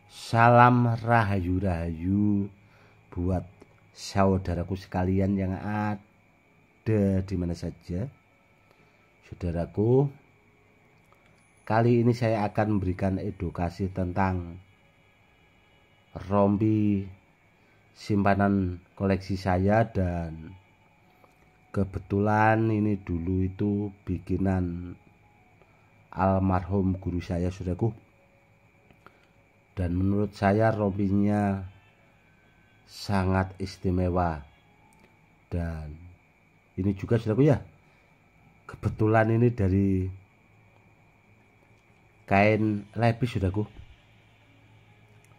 Salam rahayu-rahayu buat saudaraku sekalian yang ada di mana saja. Saudaraku, kali ini saya akan memberikan edukasi tentang rompi simpanan koleksi saya, dan kebetulan ini dulu itu bikinan almarhum guru saya, saudaraku. Dan menurut saya rompinya sangat istimewa. Dan ini juga, saudaraku, ya, kebetulan ini dari kain lepis, saudaraku.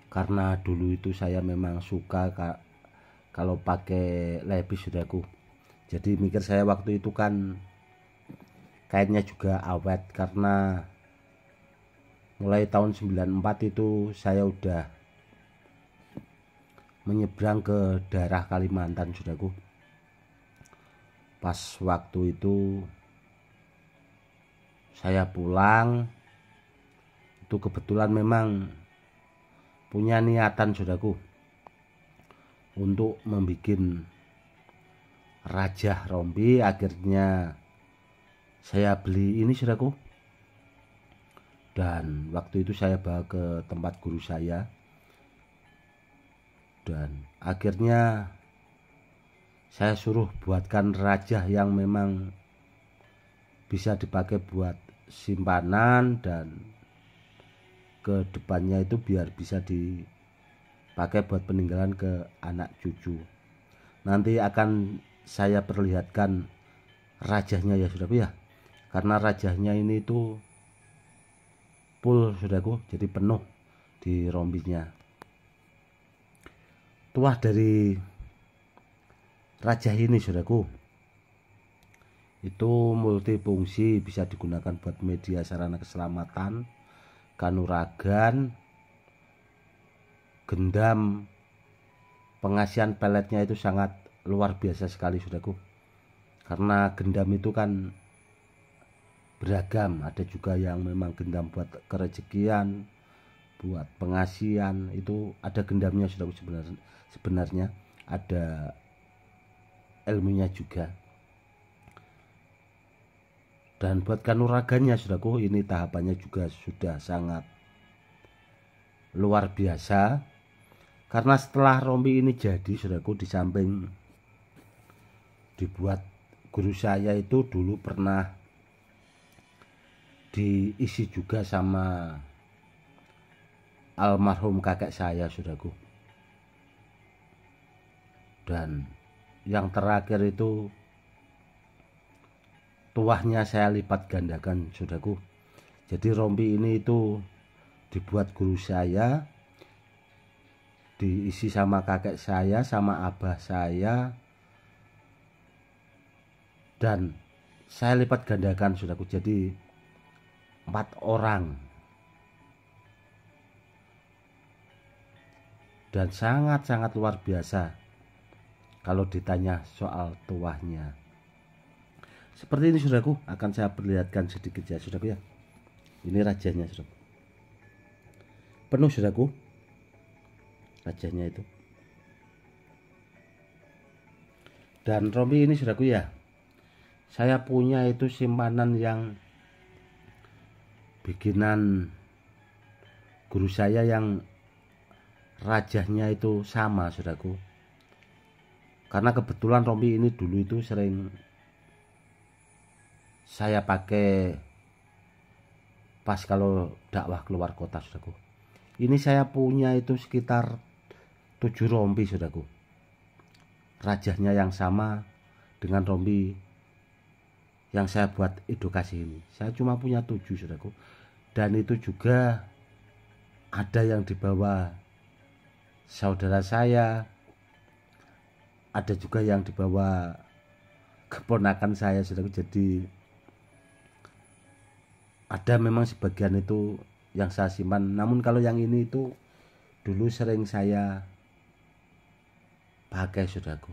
Karena dulu itu saya memang suka kalau pakai lepis, saudaraku. Jadi mikir saya waktu itu kan kainnya juga awet, karena mulai tahun 94 itu saya udah menyeberang ke daerah Kalimantan, saudaraku. Pas waktu itu saya pulang, itu kebetulan memang punya niatan, saudaraku, untuk membuat rajah rompi. Akhirnya saya beli ini, saudaraku. Dan waktu itu saya bawa ke tempat guru saya, dan akhirnya saya suruh buatkan rajah yang memang bisa dipakai buat simpanan, dan ke depannya itu biar bisa dipakai buat peninggalan ke anak cucu. Nanti akan saya perlihatkan rajahnya, ya, saudaraku, ya. Karena rajahnya ini itu full, saudaraku, jadi penuh di rompinya. Tuah dari rajah ini, saudaraku, itu multifungsi, bisa digunakan buat media sarana keselamatan, kanuragan, gendam. Pengasihan peletnya itu sangat luar biasa sekali, saudaraku. Karena gendam itu kan beragam, ada juga yang memang gendam buat kerejekian, buat pengasihan, itu ada gendamnya, saudaraku. Sebenarnya ada ilmunya juga. Dan buat kanuragannya, saudaraku, ini tahapannya juga sudah sangat luar biasa. Karena setelah rompi ini jadi, saudaraku, di samping dibuat guru saya itu dulu pernah diisi juga sama almarhum kakek saya, saudaraku. Dan yang terakhir itu tuahnya saya lipat gandakan, saudaraku. Jadi rompi ini itu dibuat guru saya, diisi sama kakek saya, sama abah saya, dan saya lipat gandakan, saudaraku. Jadi 4 orang, dan sangat-sangat luar biasa kalau ditanya soal tuahnya. Seperti ini, saudaraku, akan saya perlihatkan sedikit, ya, saudaraku, ya. Ini rajahnya, saudaraku. Penuh, saudaraku, rajahnya itu. Dan rompi ini, saudaraku, ya, saya punya itu simpanan yang bikinan guru saya yang rajahnya itu sama, saudaraku. Karena kebetulan rompi ini dulu itu sering saya pakai pas kalau dakwah keluar kota, saudaraku. Ini saya punya itu sekitar 7 rompi, saudaraku. Rajahnya yang sama dengan rompi yang saya buat edukasi ini. Saya cuma punya 7, saudaraku. Dan itu juga ada yang dibawa saudara saya, ada juga yang dibawa keponakan saya, saudaraku. Jadi ada memang sebagian itu yang saya simpan. Namun kalau yang ini itu dulu sering saya pakai, saudaraku.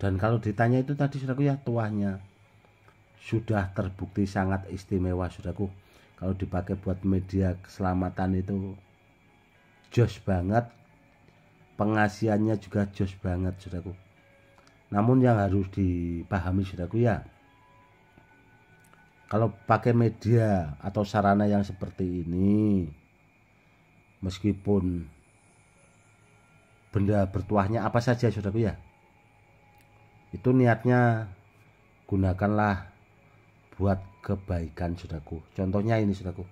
Dan kalau ditanya itu tadi, saudaraku, ya, tuahnya sudah terbukti sangat istimewa, saudaraku. kalau dipakai buat media keselamatan itu jos banget, pengasihannya juga jos banget saudaraku. Namun yang harus dipahami saudaraku ya, kalau pakai media atau sarana yang seperti ini, meskipun benda bertuahnya apa saja saudaraku ya, itu niatnya gunakanlah buat kebaikan saudaraku. Contohnya ini saudaraku,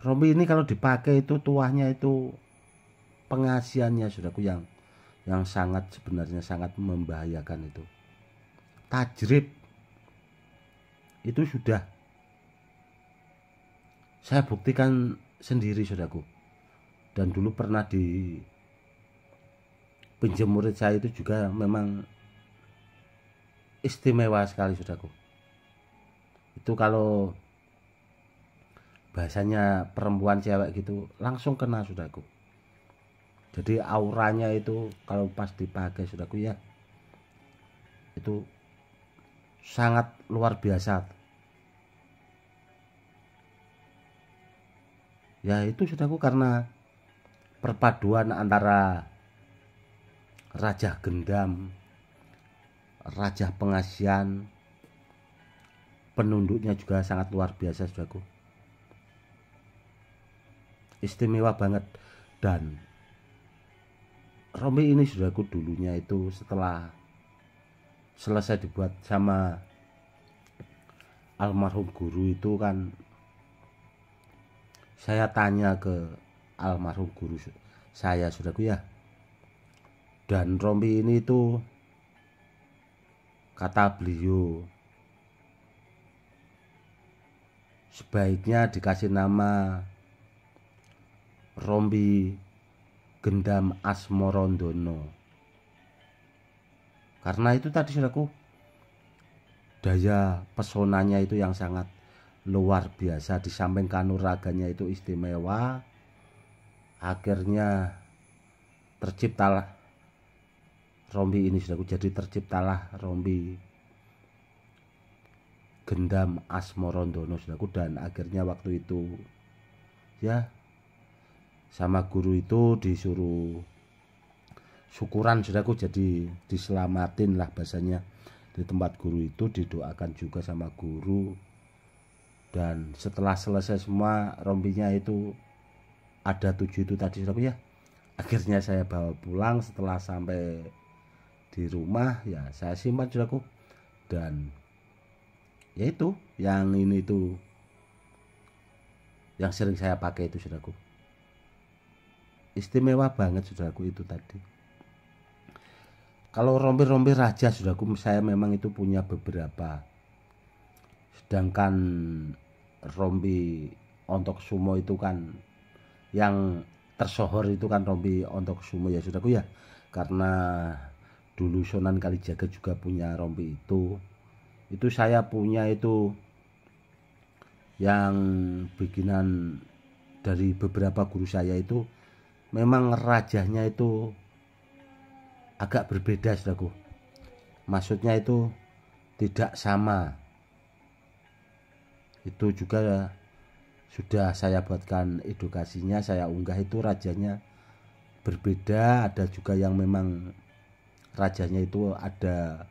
rompi ini kalau dipakai itu tuahnya itu pengasihannya saudaraku yang sangat sebenarnya sangat membahayakan itu. Tajrib itu sudah saya buktikan sendiri saudaraku. Dan dulu pernah di pinjam murid saya itu juga memang istimewa sekali saudaraku. Itu kalau bahasanya perempuan cewek gitu langsung kena saudaraku. Jadi auranya itu kalau pas dipakai saudaraku ya, itu sangat luar biasa. Ya itu saudaraku, karena perpaduan antara raja gendam, raja pengasihan, penunduknya juga sangat luar biasa saudaraku. Istimewa banget. Dan rompi ini saudaraku dulunya itu setelah selesai dibuat sama almarhum guru itu kan, saya tanya ke almarhum guru saya saudaraku ya, dan rompi ini itu kata beliau sebaiknya dikasih nama rompi gendam Asmorondono, karena itu tadi saudaraku, daya pesonanya itu yang sangat luar biasa. Di samping kanuraganya itu istimewa, akhirnya terciptalah rompi ini saudaraku. Jadi terciptalah rompi gendam Asmorondono saudaraku. Dan akhirnya waktu itu ya sama guru itu disuruh syukuran saudaraku, jadi diselamatin lah bahasanya di tempat guru itu, didoakan juga sama guru. Dan setelah selesai semua rompinya itu ada 7 itu tadi saudaraku ya, akhirnya saya bawa pulang. Setelah sampai di rumah ya saya simpan saudaraku. Dan yaitu yang ini tuh yang sering saya pakai itu saudaraku, istimewa banget saudaraku itu tadi. Kalau rompi-rompi raja saudaraku, saya memang itu punya beberapa. Sedangkan rompi ontok sumo itu kan yang tersohor itu kan rompi ontok sumo ya saudaraku ya, karena dulu Sunan Kalijaga juga punya rompi itu. Itu saya punya itu yang bikinan dari beberapa guru saya itu, memang rajanya itu agak berbeda saudaraku. Maksudnya itu tidak sama. Itu juga sudah saya buatkan edukasinya, saya unggah itu rajanya berbeda. Ada juga yang memang rajanya itu ada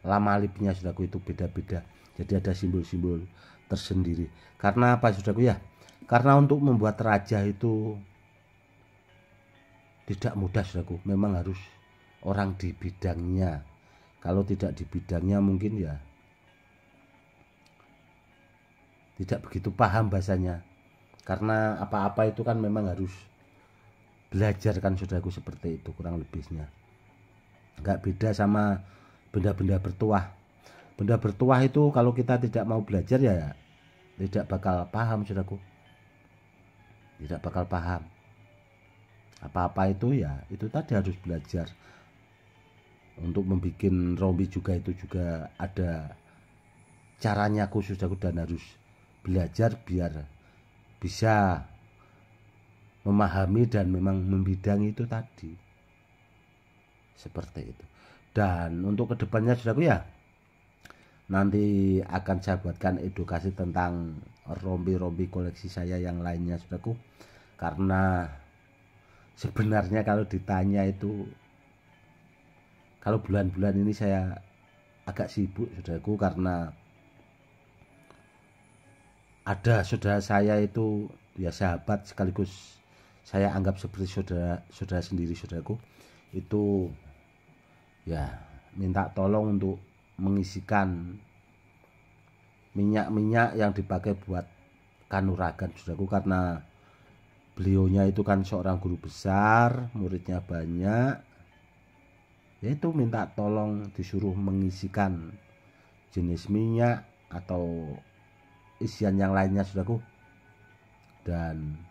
lama lipnya saudaraku, itu beda-beda. Jadi ada simbol-simbol tersendiri. Karena apa saudaraku ya? Karena untuk membuat raja itu tidak mudah saudaraku, memang harus orang di bidangnya. Kalau tidak di bidangnya mungkin ya tidak begitu paham bahasanya. Karena apa-apa itu kan memang harus belajar kan saudaraku, seperti itu kurang lebihnya. Nggak beda sama benda-benda bertuah. Benda bertuah itu kalau kita tidak mau belajar ya tidak bakal paham saudaraku. Tidak bakal paham. Apa-apa itu ya itu tadi harus belajar. Untuk membuat rompi juga itu juga ada caranya khusus aku, dan harus belajar biar bisa memahami dan memang membidangi itu tadi, seperti itu. Dan untuk kedepannya saudaraku ya, nanti akan saya buatkan edukasi tentang rompi-rompi koleksi saya yang lainnya saudaraku. Karena sebenarnya kalau ditanya itu, kalau bulan-bulan ini saya agak sibuk saudaraku, karena ada saudara saya itu ya sahabat sekaligus saya anggap seperti saudara sendiri saudaraku, itu ya minta tolong untuk mengisikan minyak-minyak yang dipakai buat kanuragan saudaraku, karena beliaunya itu kan seorang guru besar, muridnya banyak, yaitu minta tolong disuruh mengisikan jenis minyak atau isian yang lainnya saudaraku. Dan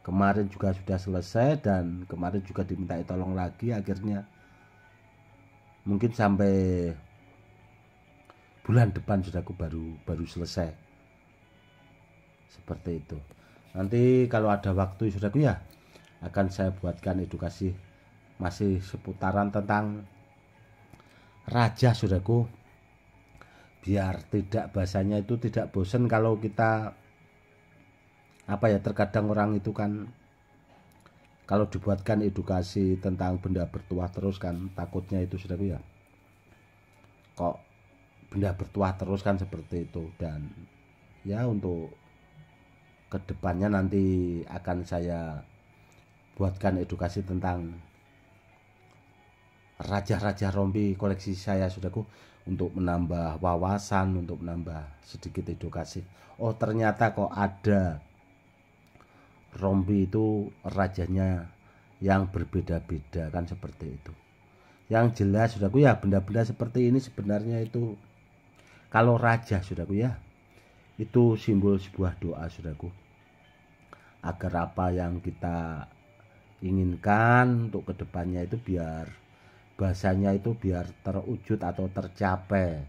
kemarin juga sudah selesai, dan kemarin juga diminta tolong lagi, akhirnya mungkin sampai bulan depan saudaraku baru selesai seperti itu. Nanti kalau ada waktu saudaraku ya akan saya buatkan edukasi masih seputaran tentang raja saudaraku, biar tidak, bahasanya itu tidak bosan kalau kita terkadang orang itu kan kalau dibuatkan edukasi tentang benda bertuah terus kan takutnya itu saudaraku ya, kok benda bertuah terus kan seperti itu. Dan ya untuk kedepannya nanti akan saya buatkan edukasi tentang raja-raja rompi koleksi saya saudaraku, untuk menambah wawasan, untuk menambah sedikit edukasi. Oh ternyata kok ada rompi itu rajanya yang berbeda-beda kan seperti itu. Yang jelas saudaraku ya, benda-benda seperti ini sebenarnya itu kalau raja saudaraku ya, itu simbol sebuah doa saudaraku, agar apa yang kita inginkan untuk kedepannya itu biar bahasanya itu biar terwujud atau tercapai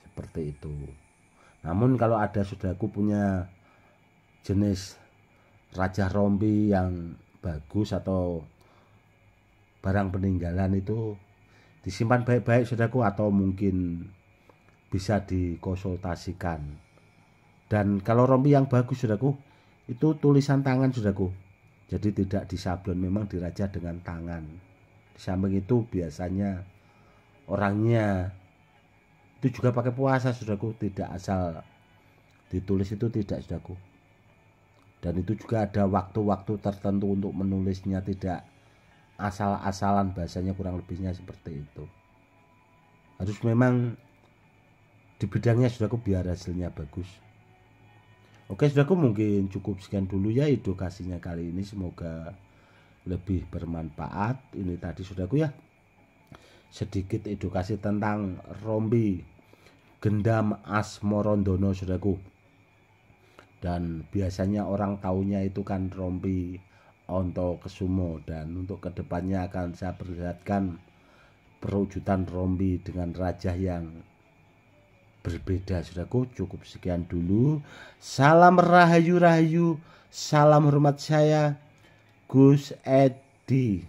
seperti itu. Namun kalau ada saudaraku punya jenis raja rompi yang bagus atau barang peninggalan, itu disimpan baik-baik saudaraku, atau mungkin bisa dikonsultasikan. Dan kalau rompi yang bagus saudaraku itu tulisan tangan saudaraku, jadi tidak disablon, memang diraja dengan tangan. Di samping itu biasanya orangnya itu juga pakai puasa saudaraku, tidak asal ditulis, itu tidak saudaraku. Dan itu juga ada waktu-waktu tertentu untuk menulisnya, tidak asal-asalan, bahasanya kurang lebihnya seperti itu. Harus memang di bidangnya saudaraku biar hasilnya bagus. Oke saudaraku, mungkin cukup sekian dulu ya edukasinya kali ini, semoga lebih bermanfaat. Ini tadi saudaraku ya sedikit edukasi tentang rompi Gendam Asmorondono saudaraku. Dan biasanya orang taunya itu kan rompi Ontokesumo, dan untuk kedepannya akan saya perlihatkan perwujudan rompi dengan raja yang berbeda saudaraku. Cukup sekian dulu, salam rahayu, salam hormat saya Gus Edi.